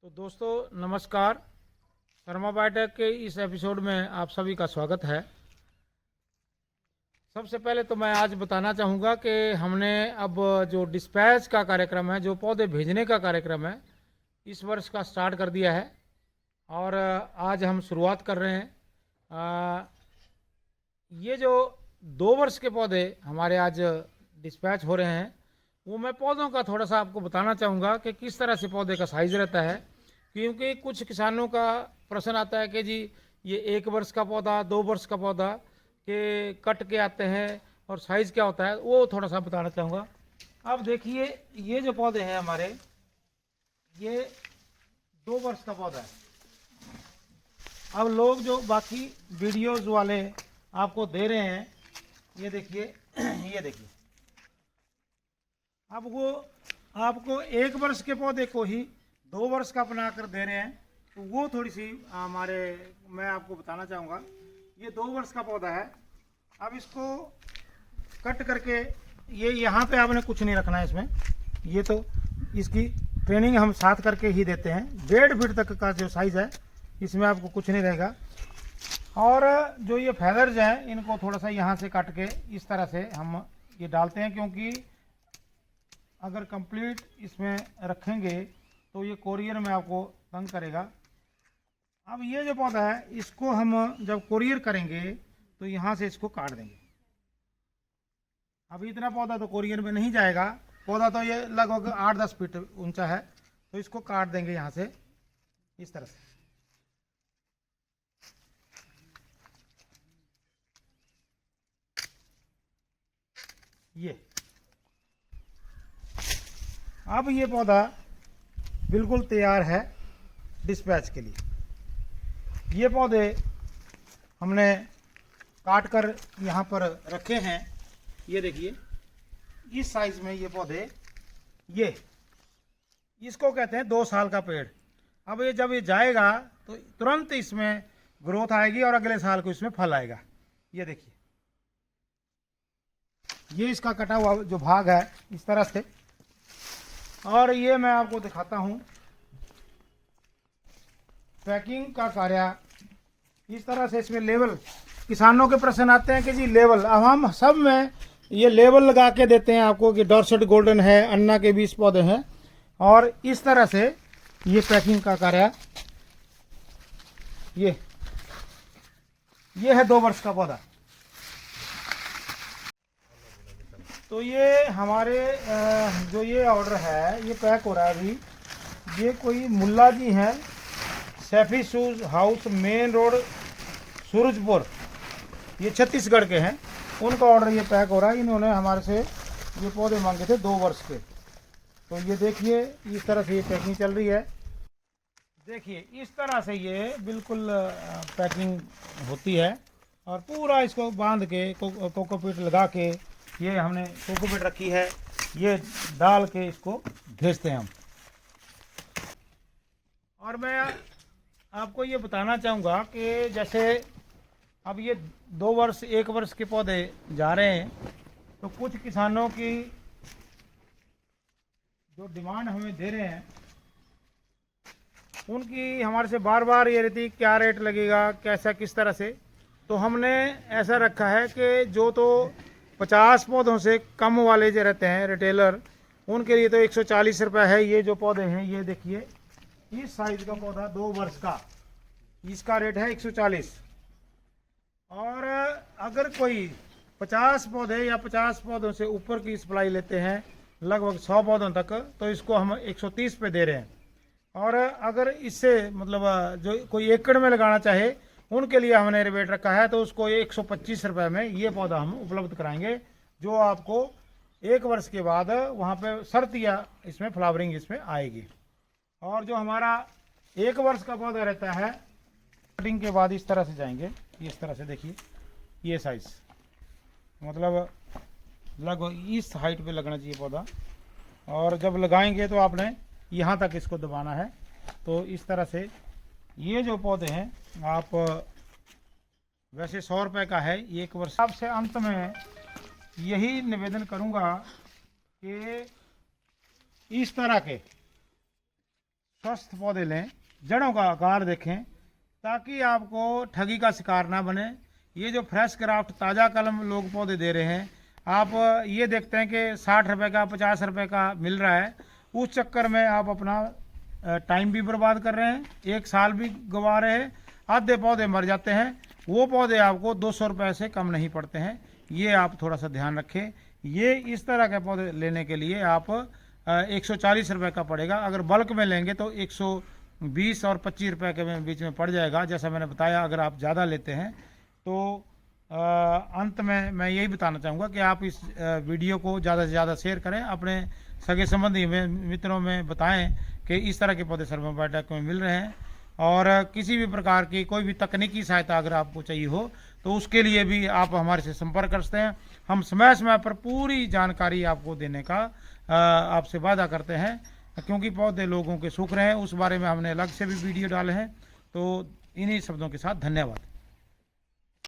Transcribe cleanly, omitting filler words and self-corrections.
तो दोस्तों नमस्कार। शर्मा बायोटेक के इस एपिसोड में आप सभी का स्वागत है। सबसे पहले तो मैं आज बताना चाहूँगा कि हमने अब जो डिस्पैच का कार्यक्रम है, जो पौधे भेजने का कार्यक्रम है, इस वर्ष का स्टार्ट कर दिया है और आज हम शुरुआत कर रहे हैं। ये जो 2 वर्ष के पौधे हमारे आज डिस्पैच हो रहे हैं, वो मैं पौधों का थोड़ा सा आपको बताना चाहूँगा कि किस तरह से पौधे का साइज़ रहता है। क्योंकि कुछ किसानों का प्रश्न आता है कि जी ये 1 वर्ष का पौधा, 2 वर्ष का पौधा के कट के आते हैं और साइज़ क्या होता है, वो थोड़ा सा बताना चाहूँगा। अब देखिए, ये जो पौधे हैं हमारे, ये 2 वर्ष का पौधा है। अब लोग जो बाकी वीडियोज़ वाले आपको दे रहे हैं, ये देखिए ये देखिए, अब वो आपको 1 वर्ष के पौधे को ही 2 वर्ष का बना कर दे रहे हैं, तो वो थोड़ी सी मैं आपको बताना चाहूँगा। ये 2 वर्ष का पौधा है। अब इसको कट करके, ये यहाँ पे आपने कुछ नहीं रखना है इसमें। ये तो इसकी ट्रेनिंग हम साथ करके ही देते हैं। 1.5 फीट तक का जो साइज़ है, इसमें आपको कुछ नहीं रहेगा। और जो ये फेदर्स हैं, इनको थोड़ा सा यहाँ से काट के इस तरह से हम ये डालते हैं, क्योंकि अगर कंप्लीट इसमें रखेंगे तो ये कोरियर में आपको तंग करेगा। अब ये जो पौधा है, इसको हम जब कोरियर करेंगे तो यहाँ से इसको काट देंगे। अब इतना पौधा तो कोरियर में नहीं जाएगा, पौधा तो ये लगभग 8-10 फीट ऊंचा है, तो इसको काट देंगे यहाँ से इस तरह से। ये अब ये पौधा बिल्कुल तैयार है डिस्पैच के लिए। ये पौधे हमने काट कर यहाँ पर रखे हैं। ये देखिए, इस साइज में ये पौधे, ये इसको कहते हैं 2 साल का पेड़। अब ये जब ये जाएगा तो तुरंत इसमें ग्रोथ आएगी और अगले साल को इसमें फल आएगा। ये देखिए, ये इसका कटा हुआ जो भाग है इस तरह से। और ये मैं आपको दिखाता हूँ पैकिंग का कार्य इस तरह से। इसमें लेवल, किसानों के प्रश्न आते हैं कि जी लेवल, अब हम सब में ये लेवल लगा के देते हैं आपको कि डॉर्सेट गोल्डन है, अन्ना के 20 पौधे हैं, और इस तरह से ये पैकिंग का कार्य। ये है 2 वर्ष का पौधा। तो ये हमारे जो ये ऑर्डर है, ये पैक हो रहा है अभी। ये कोई मुल्ला जी हैं, Saifi shoes house, main road, Surajpur, ये छत्तीसगढ़ के हैं। उनका ऑर्डर ये पैक हो रहा है। इन्होंने हमारे से ये पौधे मांगे थे 2 वर्ष के। तो ये देखिए, इस तरह से ये पैकिंग चल रही है। देखिए, इस तरह से ये बिल्कुल पैकिंग होती है। और पूरा इसको बांध के कोकोपीट लगा के, ये हमने कोकोपीट रखी है, ये डाल के इसको भेजते हैं हम। और मैं आपको ये बताना चाहूँगा कि जैसे अब ये 2 वर्ष 1 वर्ष के पौधे जा रहे हैं, तो कुछ किसानों की जो डिमांड हमें दे रहे हैं, उनकी हमारे से बार बार ये रहती क्या रेट लगेगा, कैसा, किस तरह से। तो हमने ऐसा रखा है कि जो तो 50 पौधों से कम वाले जो रहते हैं रिटेलर, उनके लिए तो 140 रुपये है। ये जो पौधे हैं, ये देखिए, इस साइज का पौधा 2 वर्ष का, इसका रेट है 140। और अगर कोई 50 पौधे या 50 पौधों से ऊपर की सप्लाई लेते हैं, लगभग 100 पौधों तक, तो इसको हम 130 पे दे रहे हैं। और अगर इससे मतलब जो कोई एकड़ में लगाना चाहे, उनके लिए हमने रेट रखा है, तो उसको 125 रुपये में ये पौधा हम उपलब्ध कराएंगे, जो आपको 1 वर्ष के बाद वहाँ पे शर्त या इसमें फ्लावरिंग इसमें आएगी। और जो हमारा 1 वर्ष का पौधा रहता है, कटिंग के बाद इस तरह से जाएंगे, इस तरह से देखिए, ये साइज मतलब लगभग इस हाइट पे लगना चाहिए पौधा। और जब लगाएंगे तो आपने यहाँ तक इसको दबाना है। तो इस तरह से ये जो पौधे हैं, आप वैसे 100 रुपये का है 1 वर्ष। आपसे अंत में यही निवेदन करूँगा कि इस तरह के स्वस्थ पौधे लें, जड़ों का आकार देखें, ताकि आपको ठगी का शिकार ना बने। ये जो फ्रेश क्राफ्ट ताज़ा कलम लोग पौधे दे रहे हैं, आप ये देखते हैं कि 60 रुपये का 50 रुपये का मिल रहा है, उस चक्कर में आप अपना टाइम भी बर्बाद कर रहे हैं, 1 साल भी गंवा रहे हैं, आधे पौधे मर जाते हैं। वो पौधे आपको 200 रुपये से कम नहीं पड़ते हैं, ये आप थोड़ा सा ध्यान रखें। ये इस तरह के पौधे लेने के लिए आप 140 रुपये का पड़ेगा। अगर बल्क में लेंगे तो 120 और 25 रुपये के बीच में पड़ जाएगा। जैसा मैंने बताया, अगर आप ज़्यादा लेते हैं तो अंत में मैं यही बताना चाहूँगा कि आप इस वीडियो को ज़्यादा से ज़्यादा शेयर करें, अपने सगे संबंधी में मित्रों में बताएं कि इस तरह के पौधे सर्वम बायोटेक में मिल रहे हैं। और किसी भी प्रकार की कोई भी तकनीकी सहायता अगर आपको चाहिए हो तो उसके लिए भी आप हमारे से संपर्क कर सकते हैं। हम समय समय पर पूरी जानकारी आपको देने का आपसे वादा करते हैं, क्योंकि पौधे लोगों के सुख रहे हैं, उस बारे में हमने अलग से भी वीडियो डाले हैं। तो इन्हीं शब्दों के साथ धन्यवाद।